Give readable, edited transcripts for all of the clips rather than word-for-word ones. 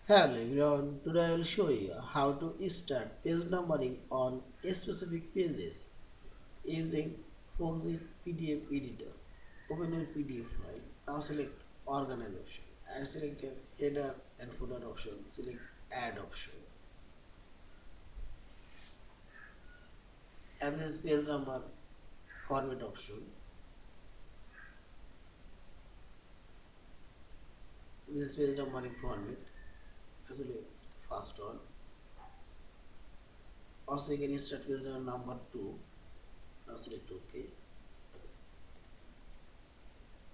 Hello everyone, today I will show you how to start page numbering on specific pages using Foxit PDF Editor. Open your PDF file. Now select Organize option and select your header and footer option. Select Add option. And this page number format option. This page numbering format. Select first one. Also you can start with number 2. Now select OK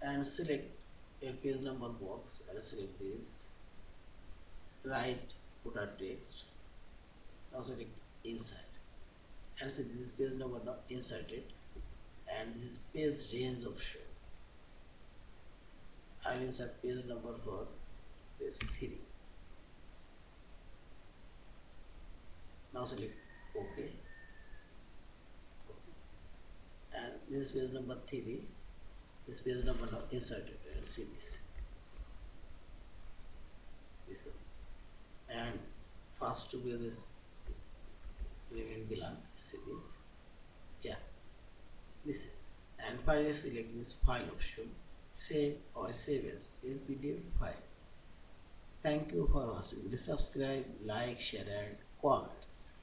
and select a page number box and select this. Write footer text. Now select insert and see this page number now inserted and this is page range option. I will insert page number for page 3. Now select OK and this page number 3, this page number now inserted and see this one. And first two pages remain blank, see this, this is, and finally select this file option, save or save as in PDF file. Thank you for watching. Please subscribe, like, share and comment.